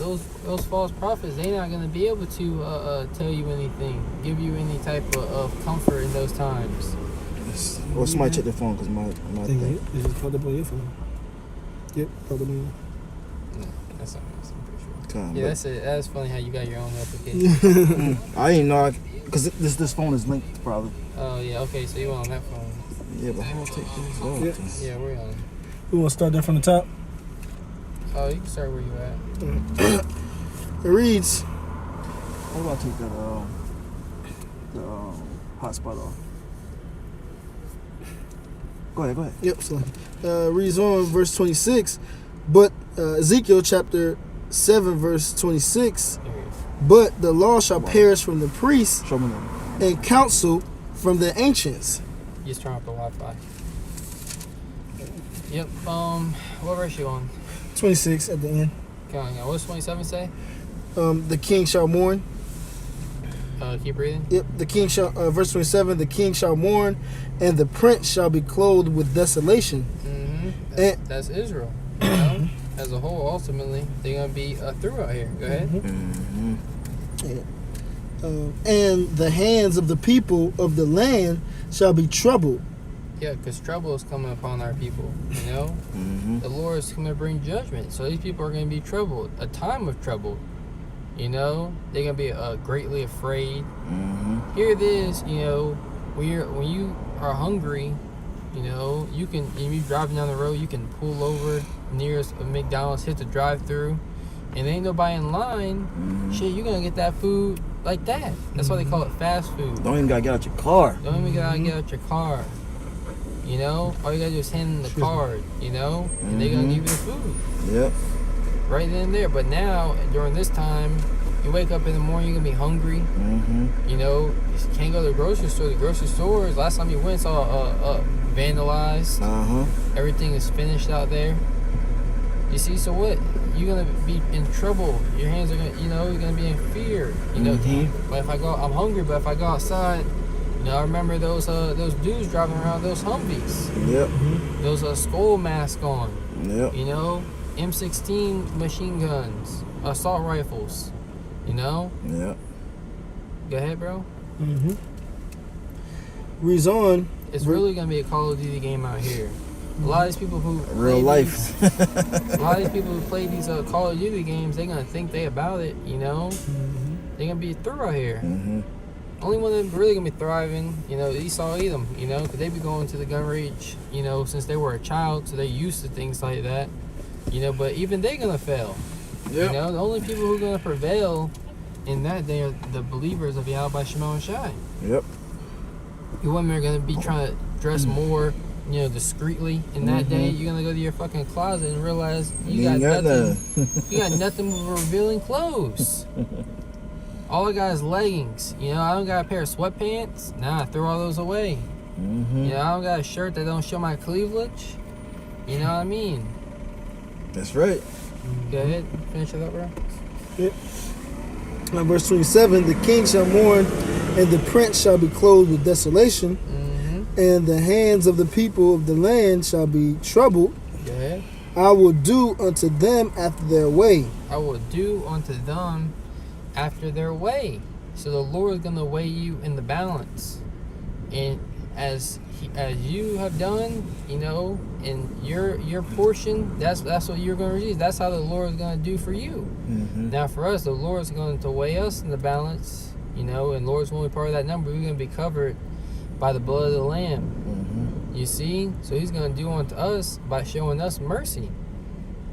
those false prophets, they're not going to be able to tell you anything, give you any type of comfort in those times. Or somebody check their phone because my thing. It's just plugged up on your phone. Yep, plugged up on your phone. No, that's not I'm pretty sure. Come, Yeah, that's it. That's funny how you got your own application. I didn't know because this phone is linked probably. Oh yeah, okay, so you on that phone? Yeah, but how do I take this? Yeah, we're on. We want to start that from the top. Oh, you can start where you at. It reads. How do I take the hotspot off? Go ahead. Yep, so reads on verse 26. But Ezekiel chapter 7 verse 26. But the law shall perish from the priests Show me that. and counsel from the ancients. You just turn off the Wi-Fi. Yep. What verse you on? 26 at the end. Counting out. What's 27 say? The king shall mourn. Keep reading. Yep, the king shall, verse 27, the king shall mourn, and the prince shall be clothed with desolation. Mm-hmm. That's Israel. You know? As a whole, ultimately, they're going to be through out here. Go ahead. Mm-hmm. Yeah. And the hands of the people of the land shall be troubled. Yeah, because trouble is coming upon our people, you know? Mm-hmm. The Lord is going to bring judgment. So these people are going to be troubled. A time of trouble. You know? They're going to be greatly afraid. Mm-hmm. Here it is, you know, when you are hungry, you know, you can, if you're driving down the road, you can pull over nearest a McDonald's, hit the drive-thru, and ain't nobody in line. Mm-hmm. Shit, you're going to get that food like that. That's why they call it fast food. Don't even gotta get out your car. Don't even gotta get out your car. You know, all you gotta do is hand them the card, you know, and they're gonna give you the food. Yep. Right then and there. But now, during this time, you wake up in the morning, you're gonna be hungry. Mm-hmm. You know, you can't go to the grocery store. The grocery stores, last time you went, it's all vandalized. Uh-huh. Everything is finished out there. You see, so what? You're gonna be in trouble. Your hands are gonna, you know, you're gonna be in fear. You know, damn. But if I go, I'm hungry. But if I go outside, you know, I remember those dudes driving around those Humvees. Yep. Those skull masks on. Yep. You know, M16 machine guns, assault rifles. You know. Yep. Go ahead, bro. Mm-hmm. Reads on. It's really gonna be a Call of Duty game out here. A lot of these people who real life. A lot of these people who play these Call of Duty games, they're gonna think they about it. You know. Mm-hmm. They're gonna be through out here. Mm-hmm. Only one that's really gonna be thriving, you know, Esau Edom, you know, because they be going to the gun range, you know, since they were a child, so they're used to things like that, you know. But even they're gonna fail. Yep. You know, the only people who are gonna prevail in that day are the believers of YAHAWASHI. Yep. You women are gonna be trying to dress more, you know, discreetly. In that day, you're gonna go to your fucking closet and realize you got nothing. You got nothing but revealing clothes. All I got is leggings. You know, I don't got a pair of sweatpants. Nah, I throw all those away. Mm-hmm. You know, I don't got a shirt that don't show my cleavage. You know what I mean? That's right. Go ahead, finish it up, bro. Yep. Verse 27, the king shall mourn, and the prince shall be clothed with desolation, and the hands of the people of the land shall be troubled. Go ahead. I will do unto them after their way. I will do unto them after their way. So the Lord is going to weigh you in the balance. And as you have done, you know, in your portion, that's what you're going to receive. That's how the Lord is going to do for you. Mm-hmm. Now for us, the Lord is going to weigh us in the balance, you know, and Lord's only part of that number. We're going to be covered by the blood of the Lamb. Mm-hmm. You see? So he's going to do unto us by showing us mercy.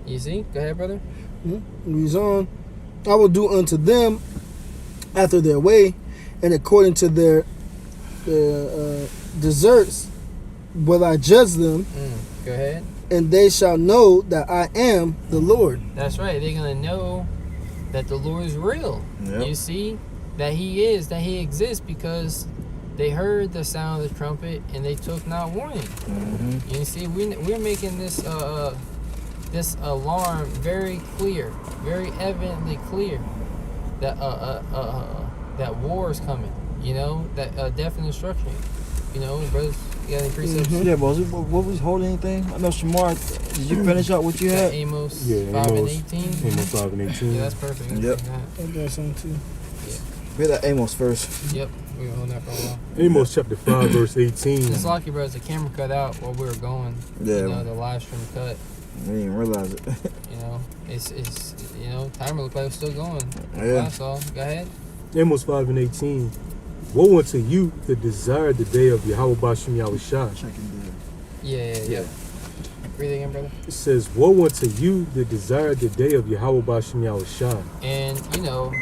You see? Go ahead, brother. Reads on. I will do unto them after their way, and according to their deserts will I judge them. Go ahead. And they shall know that I am the Lord. That's right. They're going to know that the Lord is real. Yep. You see? That he exists because they heard the sound of the trumpet and they took not warning. Mm-hmm. You see, we're making this this alarm very clear, very evidently clear that that war is coming. You know, that death and destruction. You know, brothers You got any precepts? Yeah, but what was holding anything? I know Shamar, did you finish up what you had? Amos Yeah, 5 and Amos. 18. Amos 5 and 18. Yeah, that's perfect. Yep. I got something too. We had that Amos first. Yep. We were on that for a while. Amos chapter 5, verse 18. It's lucky, bro. The camera cut out while we were going. Yeah. You know, the live stream cut. We didn't realize it. You know, it's you know, timer looked like it was still going. Yeah. That's all. Go ahead. Amos 5 and 18. Woe unto you that desire the day of YAHAWASHI YAHWASHI. Checking Yeah. Read it again, brother. It says, woe unto you that desire the day of YAHAWASHI YAHWASHI. And you know,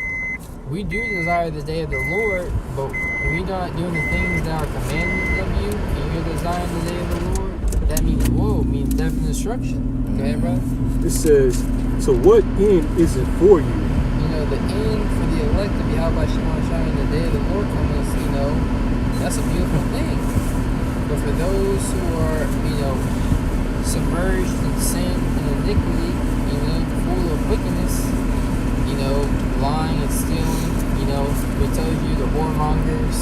we do desire the day of the Lord, but we're not doing the things that are commanded of you, and you're desiring the day of the Lord. That means woe, means death and destruction. Go ahead, brother. It says, to what end is it for you? You know, the end for the elect of YAHAWASHI in the day of the Lord comes, you know, that's a beautiful thing. But for those who are, you know, submerged in sin and iniquity, you know, full of wickedness, you know, lying and stealing, you know, we told you the whoremongers,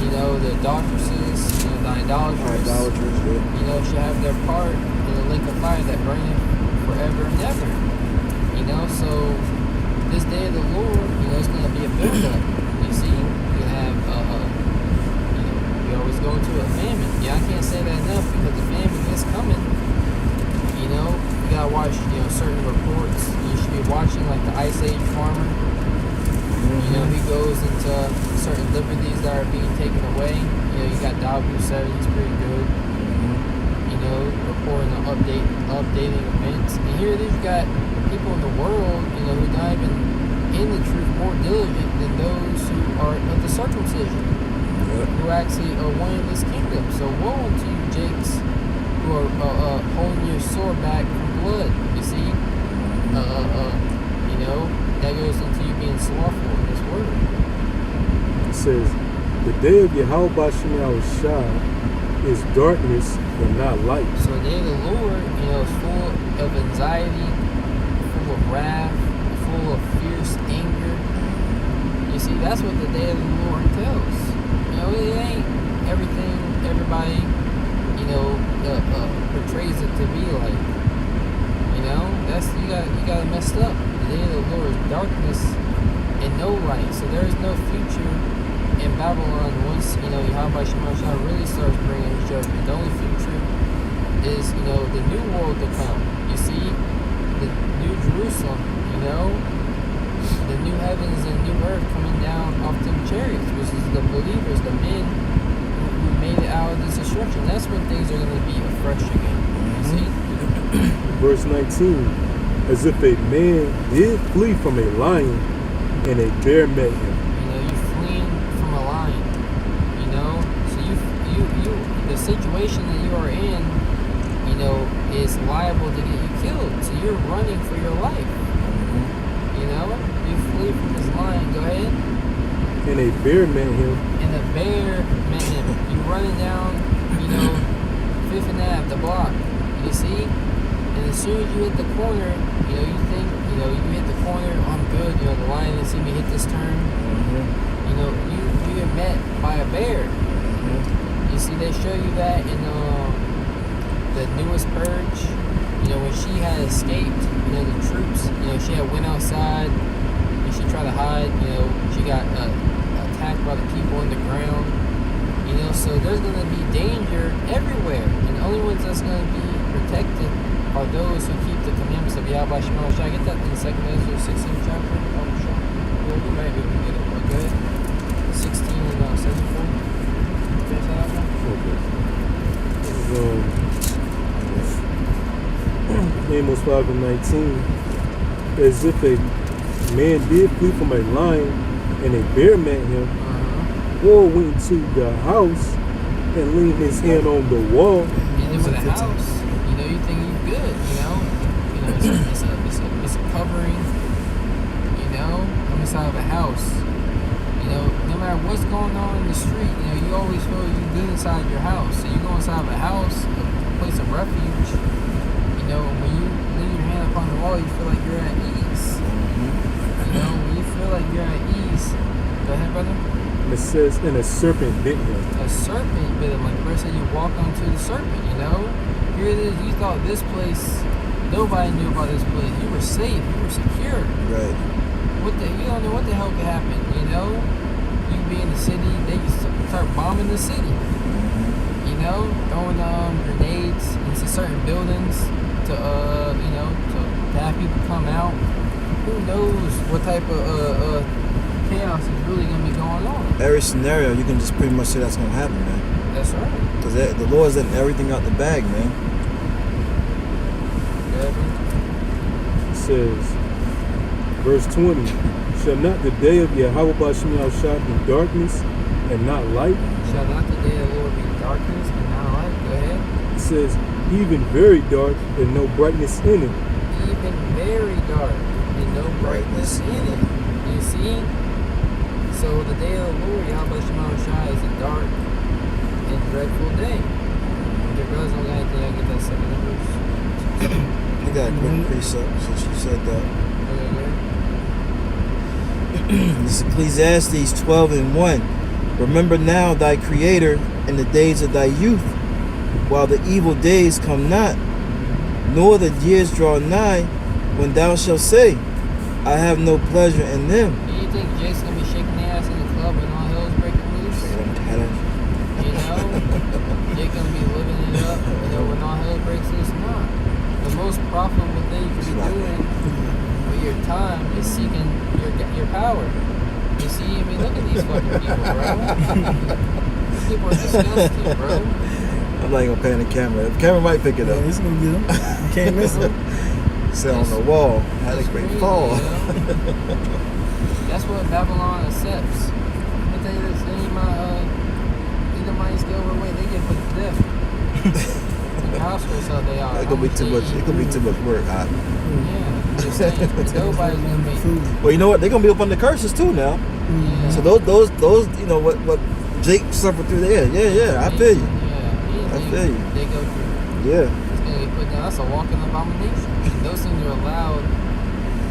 you know, the adulteresses, you know, the idolaters, you know, should have their part in the lake of fire that burneth forever and ever. You know, so this day of the Lord, you know, it's going to be a build-up. You see, you have, you know, we always go into a famine. Yeah, I can't say that enough because the famine is coming. You know, you got to watch, you know, certain reports. You should be watching, like the Ice Age farmer. You know, he goes into certain liberties that are being taken away. You know, you got W7, he's pretty good. You know, reporting on updating events. And here it is, you got people in the world, you know, who not even in the truth more diligent than those who are of the circumcision, who actually are wanting this kingdom. So woe unto you, Jakes, who are holding your sword back from blood. You see, you know, that goes into you being slothful in this word. It says, the day of YAHAWASHI YAHWASHI is darkness and not light. So the day of the Lord, you know, is full of anxiety, full of wrath, full of fierce anger. You see, that's what the day of the Lord tells. You know, it ain't everything everybody, you know, portrays it to be like. You know, that's you got it messed up. The day of the Lord is darkness and no light. So there is no future in Babylon once, you know, YAHAWASHI really starts bringing his judgment. The only future is, you know, the new world to come. You see, the new Jerusalem, you know, the new heavens and new earth coming down off them chariots, which is the believers, the men who made it out of this destruction. That's when things are going to be afresh again. You see? Verse 19, as if a man did flee from a lion and a bear met him. You know, you're fleeing from a lion. You know, so you the situation that you are in, you know, is liable to get you killed. So you're running for your life. You know, you flee from this lion. Go ahead. And a bear met him. And the bear met him. You running down, you know, Fifth and Ave, the block. You see? And as soon as you hit the corner, you know, you think, you know, you hit the corner, oh, I'm good, you know, the lion didn't see me hit this turn. You know, you get met by a bear. You see, they show you that in the newest Purge. You know, when she had escaped, you know, the troops, you know, she had went outside and she tried to hide, you know, she got attacked by the people on the ground. You know, so there's going to be danger everywhere. And the only ones that's going to be protected are those who keep the commandments of YAHAWASHI. Should I get that in 2 Ezra 16th chapter? Well, we might be able to get it, but go ahead. 16 and 74. Finish that out now? Okay. Amos 5 and 19, as if a man did flee from a lion and a bear met him, or went to the house and leaned his hand on the wall. And then with a house, you know, you think you're good, you know, it's a covering, you know, on the side of a house. You know, no matter what's going on in the street, you know, you always feel you're good inside your house. So you go inside of a house, a place of refuge, you know, when you lean your hand upon the wall, you feel like you're at ease. You know, when you feel like you're at ease, go ahead, brother. And it says, and a serpent bit him. A serpent bit him. Like the verse said, you walk onto the serpent, you know? Here it is, you thought this place, nobody knew about this place. You were safe, you were secure. Right. You don't know what the hell could happen, you know? You be in the city, they used to start bombing the city. You know, throwing grenades into certain buildings to you know, to have people come out. Who knows what type of chaos is really gonna be going on? Every scenario, you can just pretty much say that's gonna happen, man. That's right. Because the Lord's letting everything out the bag, man. It says, verse 20, shall not the day of YAHAWASHI be darkness and not light? Shall not the day of the Lord be darkness and not light? Go ahead. It says, even very dark and no brightness in it. Even very dark and no brightness in it. You see? So the day of the Lord, YAHAWASHI, is a dark and dreadful day. Your brothers don't got anything, I get that second verse. I got a quick precept since you said that. This is Ecclesiastes 12:1. Remember now thy Creator in the days of thy youth, while the evil days come not, nor the years draw nigh, when thou shalt say, I have no pleasure in them. Do you think Jake's gonna be shaking their ass in the club when all hell's breaking loose? You know? Jake gonna be living it up, you know, when all hell breaks loose? Nah. The most profitable thing you can be doing with your time is seeking your power. You see, I mean, look at these fucking people, bro. These people are disgusting, bro. I'm not even paying the camera. The camera might pick it up. Yeah, it's gonna get him. You can't miss him. Sit on the wall. Had a great fall. You know? That's what Babylon accepts. But they ain't my either money scale or way, they get put to death. The house how they are. It could be too much. It could be too much work. Yeah, you're saying nobody's gonna make. Well, you know what? They're gonna be up on the curses too now. Yeah. So those, you know what Jake suffered through there. Yeah, I feel you. Yeah, I feel you. They go through. Yeah. It's gonna be put down. That's a walking abomination. And those things are allowed,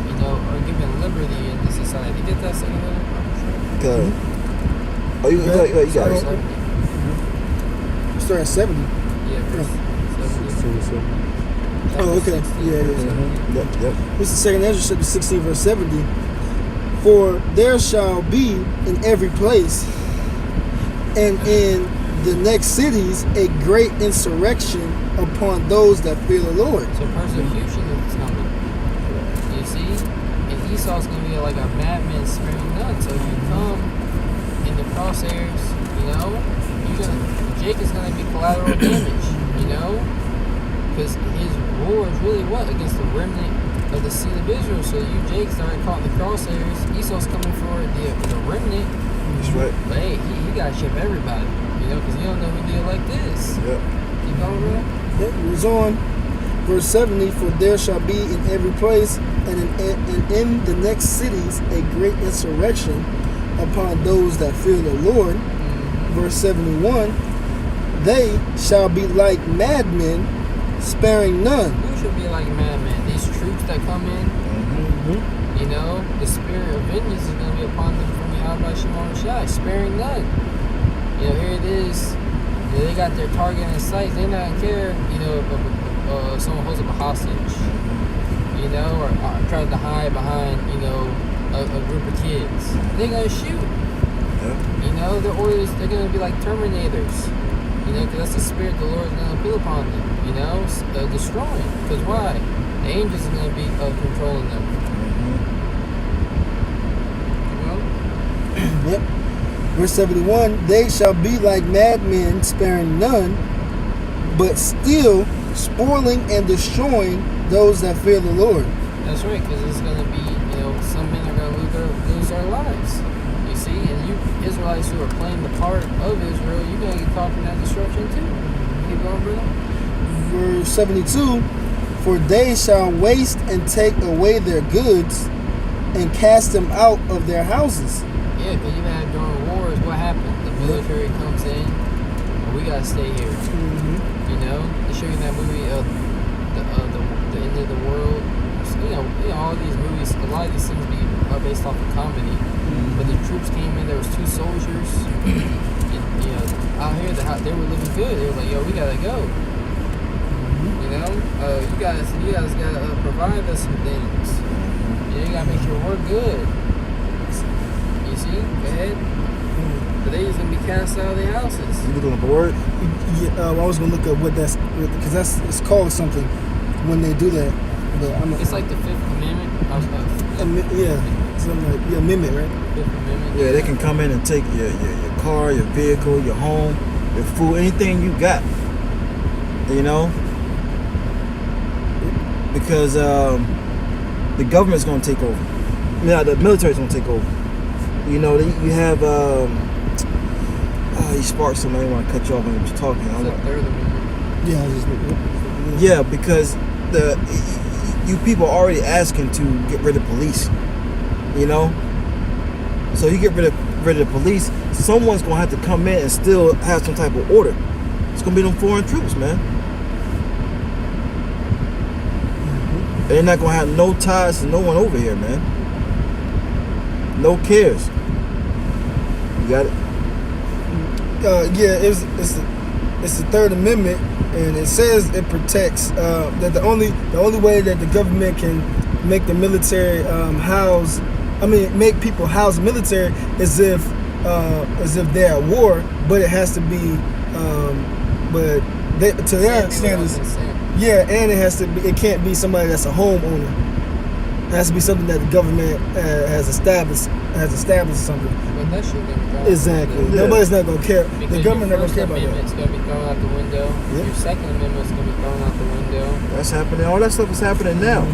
you know, are given liberty in the society. Get that second one? Good. Oh, you got it. Start at 70. Yeah, verse 70. Oh, okay. Yeah. Yep. This is second Ezra chapter 16, verse 70. For there shall be in every place and in the next cities a great insurrection upon those that fear the Lord. So persecution is coming. You see? And Esau's going to be like a madman sparing none. So you come in the crosshairs, you know, Jake is going to be collateral damage, you know? Because his war is really what? Against the remnant of the seed of Israel. So you, Jake, started caught in the crosshairs. Esau's coming for the remnant. That's right. But hey, he got to ship everybody, you know, because you don't know who the elect is. Yep. You know what? It was on verse 70. For there shall be in every place and in the next cities a great insurrection upon those that fear the Lord. Verse 71. They shall be like madmen, sparing none. Who should be like madmen? These troops that come in, you know, the spirit of vengeance is going to be upon them from YAHAWASHI, sparing none. You know, here it is. You know, they got their target in sight. They're not going to care, you know, if someone holds up a hostage, you know, or tries to hide behind, you know, a group of kids. They're going to shoot. You know, they're going to be like Terminators. You know, because that's the spirit the Lord is going to put upon them, you know, destroying. Because why? The angels are going to be controlling them. You know? Yep. Verse 71, they shall be like madmen, sparing none, but still spoiling and destroying those that fear the Lord. That's right, because it's going to be, you know, some men are going to lose their lives. You see, and you Israelites who are playing the part of Israel, you're going to get caught in that destruction too. Keep going, brother. Verse 72, for they shall waste and take away their goods and cast them out of their houses. Yeah, because you had during wars, what happened? The military comes in, and we got to stay here. You know, they show you that movie of the end of the world. You know, all these movies, a lot of these things are based off of comedy. But the troops came in. There was 2 soldiers. And, you know, out here they were living good. They were like, yo, we gotta go. You know, you guys gotta provide us some things. You know, you gotta make sure we're good. You see? Go ahead. But they just gonna be cast out of their houses. You looking up a word? Yeah, I was gonna look up what that's, because it's called something when they do that. But It's like the 5th Amendment. yeah, something like amendment, right? 5th Amendment. Yeah, they can come in and take your car, your vehicle, your home, your food, anything you got. You know? Because the government's going to take over. Yeah, the military's going to take over. You know, you have... you sparked something. I didn't want to cut you off when you was talking. It's the 3rd Amendment. Yeah, I was just Yeah, because you people are already asking to get rid of police. You know? So you get rid of the police, someone's going to have to come in and still have some type of order. It's going to be them foreign troops, man. They're not going to have no ties to no one over here, man. No cares. You got it? yeah, it's the 3rd Amendment, and it says it protects that the only way that the government can make the military make people house the military is if they're at war, but it has to be to their standards. Yeah, and it can't be somebody that's a homeowner. It has to be something that the government has established something. But that shit gonna be thrown Exactly. out the window. Yeah. Nobody's not gonna care. Because The government not your gonna care First about that. Amendment's gonna be thrown out the window. Yeah. Your Second Amendment's gonna be thrown out the window. That's happening. All that stuff is happening now. You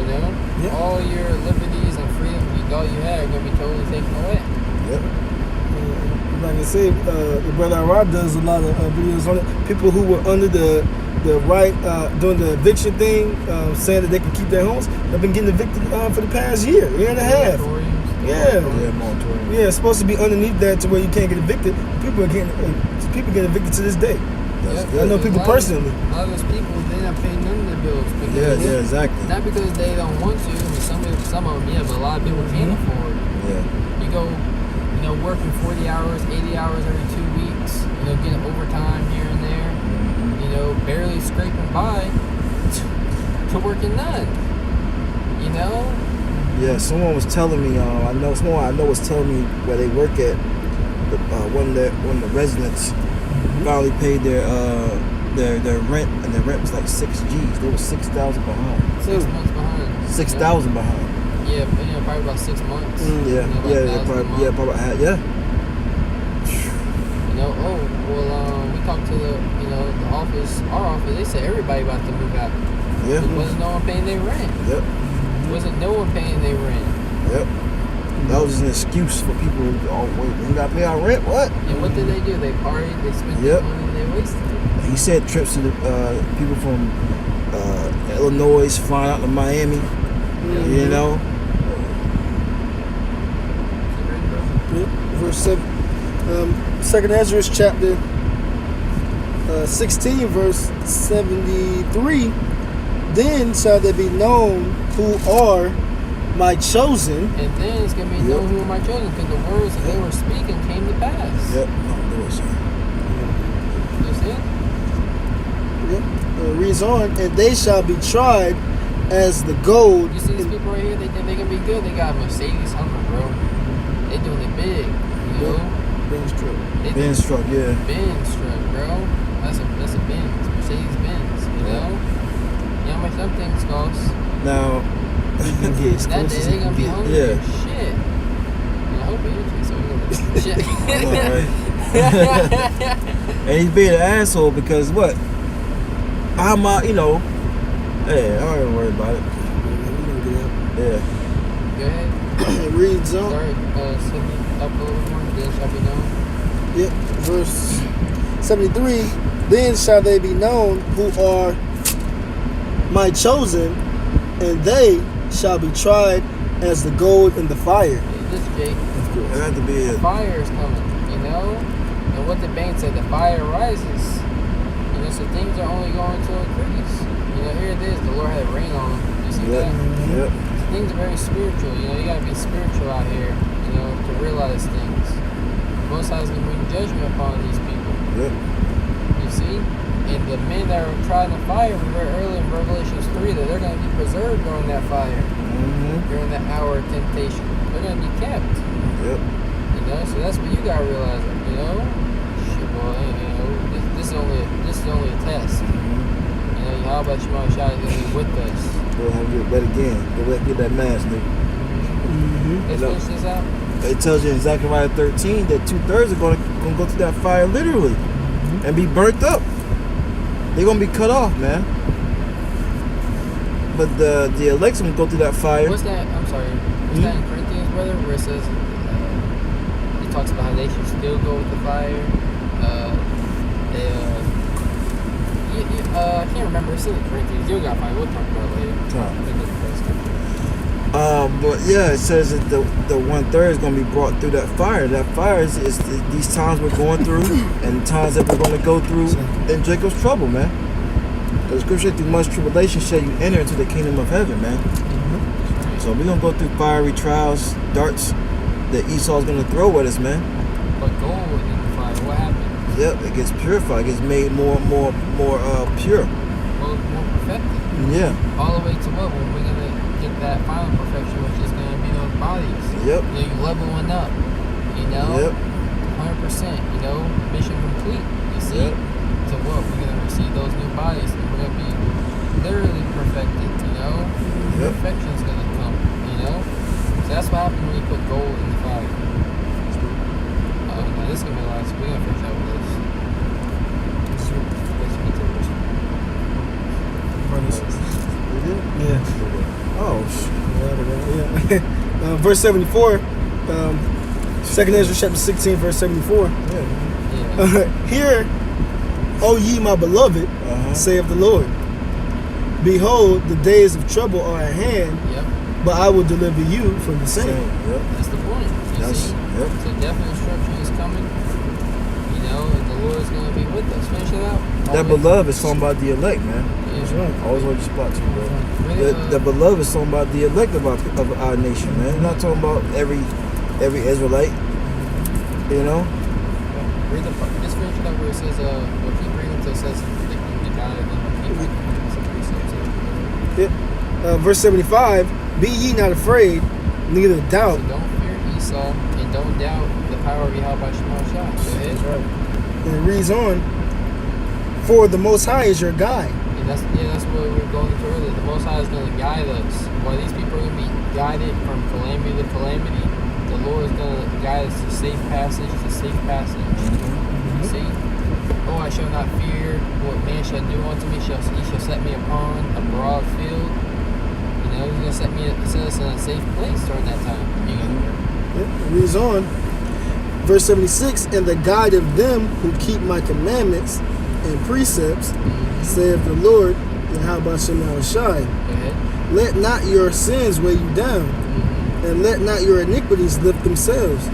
know, Yeah. all your liberties and freedoms all you had are gonna be totally taken away. Yep. Like I said, the brother Arad does a lot of videos on it. People who were under the right doing the eviction thing, saying that they can keep their homes, have been getting evicted for the past year and a half. Moratoriums. Yeah. Yeah, moratorium. Yeah, it's supposed to be underneath that to where you can't get evicted. People get evicted to this day. That's Yeah. good. I know people A lot of- personally. A lot of those people, they not paying none of their bills. Yeah, Because exactly. Not because they don't want to. I mean, some of them, yeah, but a lot of people can't afford. Yeah. You go, working 40 hours, 80 hours every 2 weeks, getting overtime here and there, barely scraping by to working none. Yeah, someone was telling me, someone I know was telling me where they work at, one of the residents finally paid their rent, and their rent was like 6 G's. They were 6,000 behind. 6 months behind. 6,000 behind. Yeah, probably about 6 months. Yeah, probably. We talked to the office, our office. They said everybody about to move out. Yeah. There wasn't no one paying their rent. Yep. Wasn't no one paying their rent. Yep. That was just an excuse for people. Oh wait, we gotta pay our rent. What? And what did they do? They partied. They spent Yep. their money. They wasted it. He said trips to the people from Illinois flying out to Miami. You know. Yeah. Verse 7. 2nd Ezra chapter 16, verse 73. Then shall they be known who are my chosen. And then it's gonna be known who am I chosen, because the words that they were speaking came to pass. Yep. No, there was. You see? Yep. Reads on, and they shall be tried as the gold. You see these people right here? They think they can be good. They got a Mercedes Hummer, bro. They doing it big. Benz truck. They Benz truck, yeah. Benz truck, bro. That's a Benz, Mercedes Benz. You know how much them things cost? Now, That day they gonna be hungry. Yeah. as shit. I hope it is. So we I gonna shit. know, right? And he's being an asshole because what? I'm hey, I don't even worry about it. Yeah. Go ahead. It reads on. Start sending up a little more. Then shall be known. Yep. Verse 73. Then shall they be known who are my chosen, and they shall be tried as the gold in the fire. This Jake. It had to be The it. fire is coming, And what the bank said, the fire rises. So things are only going to increase. Here it is. The Lord had rain on them. You see Yep. that? Yep. things are very spiritual. You know, you gotta be spiritual out here, you know, to realize things. Most High is gonna bring judgment upon these people. Yep. You see? And the men that are tried in the fire, we read earlier in Revelations 3 that they're gonna be preserved during that fire. During that hour of temptation. They're gonna be kept. Yep. You know, so that's what you gotta realize, you know? Shit, boy, you know, this is only a test. You know, YAHAWASHI is gonna be with us. Go ahead and get that again. Go ahead and get that mask, nigga. Let's finish this out. It tells you in Zechariah 13 that 2/3 are gonna go through that fire literally and be burnt up. They're gonna be cut off, man. But the elect's gonna go through that fire. What's that? I'm sorry. What's that in Corinthians, brother? Where it says it talks about how they should still go with the fire. I can't remember. It's in Corinthians. You got fire. We'll talk about it later. But yeah, it says that the 1/3 is gonna be brought through that fire. That fire is these times we're going through and times that we're gonna go through in Jacob's trouble, man. The scripture, through much tribulation shall you enter into the kingdom of heaven, man. So we're gonna go through fiery trials, darts that Esau's gonna throw at us, man. But gold in the fire, what happened? Yep, it gets purified, it gets made more pure. Well, more perfected. Yeah. All the way to what? When we're gonna get that final perfection, which is gonna be those bodies. Yep. You know, you leveling up. You know. Yep. 100%. You know, mission complete. You see. Yep. To what? We're gonna receive those new bodies, and we're gonna be literally perfected. You know. Yep. Perfection's gonna come. You know. So that's what happens when you put gold in the fire. Now this is gonna be the last. We're gonna finish up with this. Yeah. Oh, Yeah. Verse 74. 2nd Ezra chapter 16, verse 74. Yeah. Hear, O ye my beloved, saith the Lord. Behold, the days of trouble are at hand, Yep. but I will deliver you from the same. Yep. That's the point. You see? Yep. So definite instruction is coming. You know, and the Lord is going to be with us. Finish it out. That beloved is talking about the elect, man. That's right. Always hold your spot too, bro. Really, The beloved is talking about the elect of our nation, man. It's not talking about every Israelite. You know? read the part. Just finish it up where it says, we'll keep reading until it says the God and then we'll keep reading. Verse 75, be ye not afraid, neither doubt. So don't fear Esau and don't doubt the power of YAHAWASHI. Go ahead. That's right. And it reads on, for the Most High is your guide. That's what we were going through earlier. The Most High is going to guide us. While these people are going to be guided from calamity to calamity, the Lord is going to guide us to safe passage to safe passage. You see? Oh, I shall not fear what man shall do unto me. He shall set me upon a broad field. You know, he's going to set us in a safe place during that time. It reads on, verse 76, and the guide of them who keep my commandments and precepts, saith the Lord, YAHAWASHI. Go ahead. Let not your sins weigh you down, and let not your iniquities lift up themselves.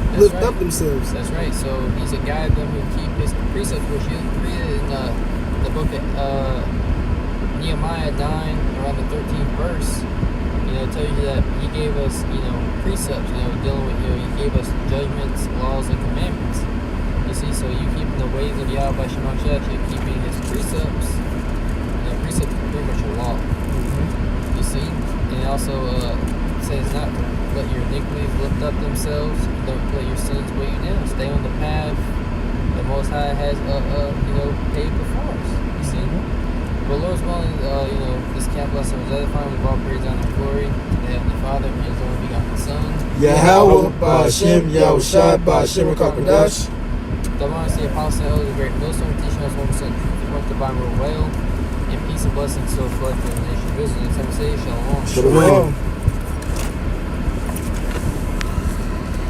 That's right. So he's a guide them who keep his precepts, which you read in the book of Nehemiah 9, around the 13th verse. You know, it tells you that he gave us, precepts, dealing with, he gave us judgments, laws, and commandments. You see, so you keeping the ways of YAHAWASHI, you're keeping his precepts. Precepts are pretty much a law. You see? And it also says not to let your iniquities lift up themselves, don't let your sins weigh you down. Stay on the path the Most High has, paved before us. You see? But Lord's willing, this camp lesson was edifying. We've all praise, honor, and glory to the Heavenly Father and His only begotten Son. Yahawah, BAHASHAM, YAHAWASHI, BAHASHAM, Kakadash. The Lord, the Apostle, and Elder, the great millstone, teaching us what we said, truth, the Bible, whale, and peace and blessings so reflect in the nation. Visit and say, Shalom. Shalom.